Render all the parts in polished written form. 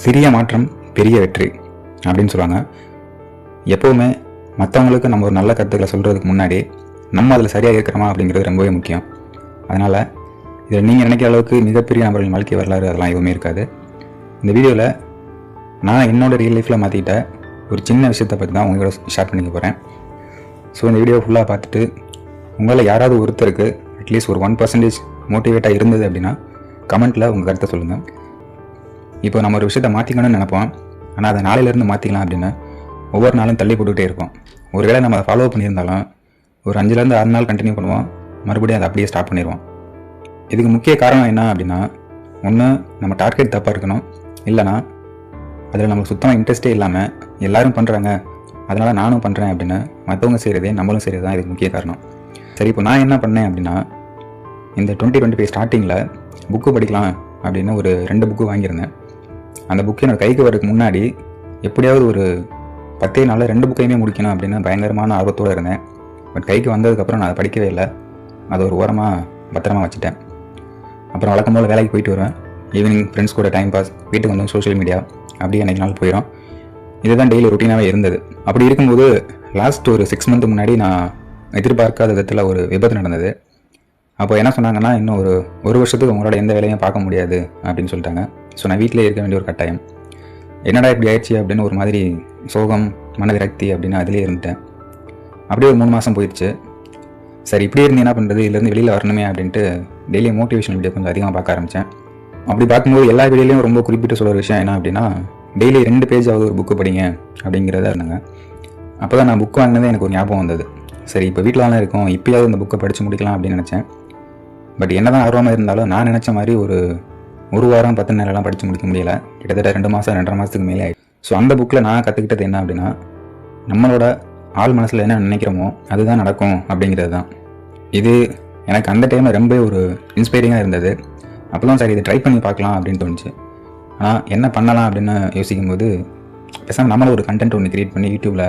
சிறிய மாற்றம் பெரிய வெற்றி அப்படின்னு சொல்லுவாங்க. எப்போவுமே மற்றவங்களுக்கு நம்ம ஒரு நல்ல கருத்துக்களை சொல்கிறதுக்கு முன்னாடி நம்ம அதில் சரியாக இருக்கிறோமா அப்படிங்கிறது ரொம்பவே முக்கியம். அதனால் இதில் நீங்கள் நினைக்கிற அளவுக்கு மிகப்பெரிய நபர்களின் வாழ்க்கை வரலாறு அதெல்லாம் எதுவுமே இருக்காது. இந்த வீடியோவில் நான் என்னோடய ரியல் லைஃப்பில் மாற்றிக்கிட்ட ஒரு சின்ன விஷயத்தை பற்றி தான் உங்களோட ஷேர் பண்ணிக்க போகிறேன். ஸோ இந்த வீடியோ ஃபுல்லாக பார்த்துட்டு உங்களில் யாராவது ஒருத்தருக்கு அட்லீஸ்ட் ஒரு 1% மோட்டிவேட்டாக இருந்தது அப்படின்னா கமெண்ட்டில் உங்கள் கருத்தை சொல்லுங்கள். இப்போ நம்ம ஒரு விஷயத்தை மாற்றிக்கணும்னு நினைப்போம், ஆனால் அதை நாளையிலேருந்து மாற்றிக்கலாம் அப்படின்னு ஒவ்வொரு நாளும் தள்ளி போட்டுக்கிட்டே இருப்போம். ஒரு வேளை நம்ம அதை ஃபாலோ பண்ணியிருந்தாலும் ஒரு 5லேருந்து 6 நாள் கண்டினியூ பண்ணுவோம், மறுபடியும் அதை அப்படியே ஸ்டாப் பண்ணிடுவோம். இதுக்கு முக்கிய காரணம் என்ன அப்படின்னா, ஒன்று நம்ம டார்கெட் தப்பாக இருக்கணும், இல்லைனா அதில் நம்மளுக்கு சுத்தமாக இன்ட்ரெஸ்ட்டே இல்லாமல் எல்லோரும் பண்ணுறாங்க அதனால் நானும் பண்ணுறேன் அப்படின்னு மற்றவங்க செய்கிறதே நம்மளும் செய்கிறது தான் இதுக்கு முக்கிய காரணம். சரி, இப்போ நான் என்ன பண்ணேன் அப்படின்னா, இந்த 2025 ஸ்டார்டிங்கில் புக்கு படிக்கலாம் அப்படின்னு ஒரு 2 புக்கு வாங்கியிருந்தேன். அந்த புக்கு என்னோட கைக்கு வரதுக்கு முன்னாடி எப்படியாவது ஒரு 10 நாளில் 2 புக்கையுமே முடிக்கணும் அப்படின்னு பயங்கரமான ஆர்வத்தோடு இருந்தேன். பட் கைக்கு வந்ததுக்கப்புறம் நான் அதை படிக்கவே இல்லை. அதை ஒரு ஓரமாக பத்திரமா வச்சுட்டேன். அப்புறம் வழக்கம் போல் வேலைக்கு போயிட்டு வருவேன். ஈவினிங் ஃப்ரெண்ட்ஸ் கூட டைம் பாஸ், வீட்டுக்கு வந்து சோஷியல் மீடியா, அப்படியே அன்றைக்கி நாள் போயிடும். இதுதான் டெய்லி ரொட்டீனாகவே இருந்தது. அப்படி இருக்கும்போது லாஸ்ட் ஒரு 6 மந்த் முன்னாடி நான் எதிர்பார்க்காத விதத்தில் ஒரு விபத்து நடந்தது. அப்போ என்ன சொன்னாங்கன்னா, இன்னும் ஒரு வருஷத்துக்கு உங்களோட எந்த வேலையும் பார்க்க முடியாது அப்படின்னு சொல்லிட்டாங்க. ஸோ நான் வீட்டிலே இருக்க வேண்டிய ஒரு கட்டாயம். என்னடா இப்படி ஆயிடுச்சு அப்படின்னு ஒரு மாதிரி சோகம், மன விரக்தி அப்படின்னு அதிலே இருந்துட்டேன். அப்படியே ஒரு 3 மாதம் போயிடுச்சு. சரி, இப்படி இருந்து என்ன பண்ணுறது, இதுலேருந்து வெளியில் வரணுமே அப்படின்ட்டு டெய்லியும் மோட்டிவேஷனல் வீடியோ கொஞ்சம் அதிகமாக பார்க்க ஆரம்பித்தேன். அப்படி பார்க்கும்போது எல்லா வீடியோலையும் ரொம்ப குறிப்பிட்டு சொல்கிற விஷயம் என்ன அப்படின்னா, டெய்லி 2 பேஜாவது ஒரு புக்கு படிங்க அப்படிங்கிறதா இருந்தாங்க. அப்போ தான் நான் புக் வாங்கினதே எனக்கு ஒரு ஞாபகம் வந்தது. சரி, இப்போ வீட்டில் தான் இருக்கோம், இப்போயாவது இந்த புக்கை படித்து முடிக்கலாம் அப்படின்னு நினச்சேன். பட் என்ன தான் ஆர்வமாக இருந்தாலும் நான் நினச்ச மாதிரி ஒரு வாரம் 10 நாளெல்லாம் படித்து முடிக்க முடியல. கிட்டத்தட்ட 2 மாதம் 2.5 மாதத்துக்கு மேலே ஆகிடுச்சு. ஸோ அந்த புக்கில் நான் கற்றுக்கிட்டது என்ன அப்படின்னா, நம்மளோட ஆள் மனசில் என்ன நினைக்கிறோமோ அதுதான் நடக்கும் அப்படிங்கிறது தான். இது எனக்கு அந்த டைமில் ரொம்ப ஒரு இன்ஸ்பைரிங்காக இருந்தது. அப்போ தான் சரி, இதை ட்ரை பண்ணி பார்க்கலாம் அப்படின்னு தோணுச்சு. ஆனால் என்ன பண்ணலாம் அப்படின்னு யோசிக்கும்போது பேசாமல் நம்மளை ஒரு கண்டென்ட் ஒன்று க்ரியேட் பண்ணி யூடியூப்பில்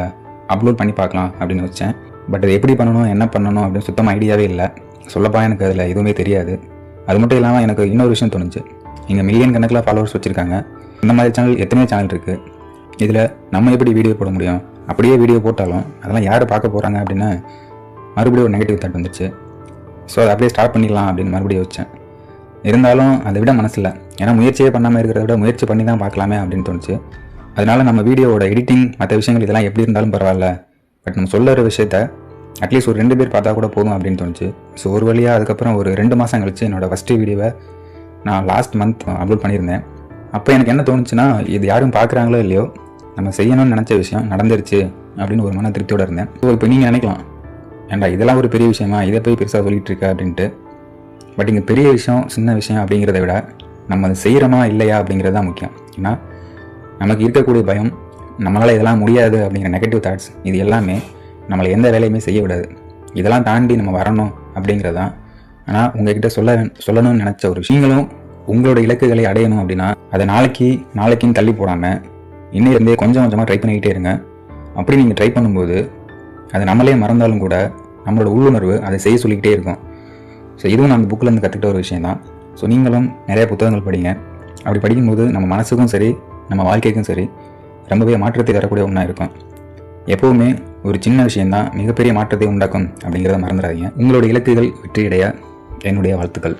அப்லோட் பண்ணி பார்க்கலாம் அப்படின்னு வச்சேன். பட் அது எப்படி பண்ணணும், என்ன பண்ணணும் அப்படின்னு சுத்தமாக ஐடியாவே இல்லை. சொல்லப்பா எனக்கு அதில் எதுவுமே தெரியாது. அது மட்டும் இல்லாமல் எனக்கு இன்னொரு விஷயம் தோணுச்சு, இங்கே மில்லியன் கணக்கில் ஃபாலோவர்ஸ் வச்சுருக்காங்க, இந்த மாதிரி சேனல் எத்தனையோ சேனல் இருக்குது, இதில் நம்ம எப்படி வீடியோ போட முடியும், அப்படியே வீடியோ போட்டாலும் அதெல்லாம் யார் பார்க்க போகிறாங்க அப்படின்னு மறுபடியும் ஒரு நெகட்டிவ் தாட் வந்துச்சு. ஸோ அதை அப்படியே ஸ்டார்ட் பண்ணிடலாம் அப்படின்னு மறுபடியும் வச்சேன். இருந்தாலும் அதை விட மனசில்லை. ஏன்னா முயற்சியே பண்ணாமல் இருக்கிறத விட முயற்சி பண்ணி தான் பார்க்கலாமே அப்படின்னு தோணுச்சு. அதனால் நம்ம வீடியோவோட எடிட்டிங் மற்ற விஷயங்கள் இதெல்லாம் எப்படி இருந்தாலும் பரவாயில்ல, பட் நம்ம சொல்லுற விஷயத்த அட்லீஸ்ட் ஒரு 2 பேர் பார்த்தா கூட போதும் அப்படின்னு தோணுச்சு. ஸோ ஒரு வழியாக அதுக்கப்புறம் ஒரு 2 மாதம் கழிச்சு என்னோடய ஃபஸ்ட்டு வீடியோவை நான் லாஸ்ட் மந்த் அப்லோட் பண்ணியிருந்தேன். அப்போ எனக்கு என்ன தோணுச்சுன்னா, இது யாரும் பார்க்குறாங்களோ இல்லையோ, நம்ம செய்யணும்னு நினச்ச விஷயம் நடந்துருச்சு அப்படின்னு ஒரு மன திருப்தியோடு இருந்தேன். ஸோ இப்போ நீங்கள் நினைக்கலாம், ஏன்டா இதெல்லாம் ஒரு பெரிய விஷயமா, இதை போய் பெருசாக சொல்லிகிட்டு இருக்க அப்படின்ட்டு. பட் இங்கே பெரிய விஷயம் சின்ன விஷயம் அப்படிங்கிறத விட நம்ம அதை செய்கிறோமா இல்லையா அப்படிங்கிறது தான் முக்கியம். ஏன்னா நமக்கு இருக்கக்கூடிய பயம், நம்மளால் இதெல்லாம் முடியாது அப்படிங்கிற நெகட்டிவ் தாட்ஸ், இது எல்லாமே நம்மளை எந்த வேலையுமே செய்ய விடாது. இதெல்லாம் தாண்டி நம்ம வரணும் அப்படிங்கிறது தான். ஆனால் உங்ககிட்ட சொல்லணும்னு நினச்ச ஒரு விஷயங்களும் உங்களோட இலக்குகளை அடையணும் அப்படின்னா அதை நாளைக்குன்னு தள்ளி போடாமல் இன்னிலிருந்தே கொஞ்சம் கொஞ்சமாக ட்ரை பண்ணிக்கிட்டே இருங்க. அப்படி நீங்கள் ட்ரை பண்ணும்போது அது நம்மளே மறந்தாலும் கூட நம்மளோட உள்ளுணர்வு அதை செய்ய சொல்லிக்கிட்டே இருக்கும். ஸோ இதுவும் நான் அந்த புக்கிலேருந்து கற்றுக்கிட்ட ஒரு விஷயம் தான். ஸோ நீங்களும் நிறைய புத்தகங்கள் படிங்க. அப்படி படிக்கும்போது நம்ம மனசுக்கும் சரி, நம்ம வாழ்க்கைக்கும் சரி, ரொம்பவே மாற்றத்தை தரக்கூடிய ஒன்றா இருக்கும். எப்போவுமே ஒரு சின்ன விஷயந்தான் மிகப்பெரிய மாற்றத்தை உண்டாக்கும் அப்படிங்கிறத மறந்துடாதீங்க. உங்களோட இலக்குகள் வெற்றியடைய என்னுடைய வாழ்த்துக்கள்.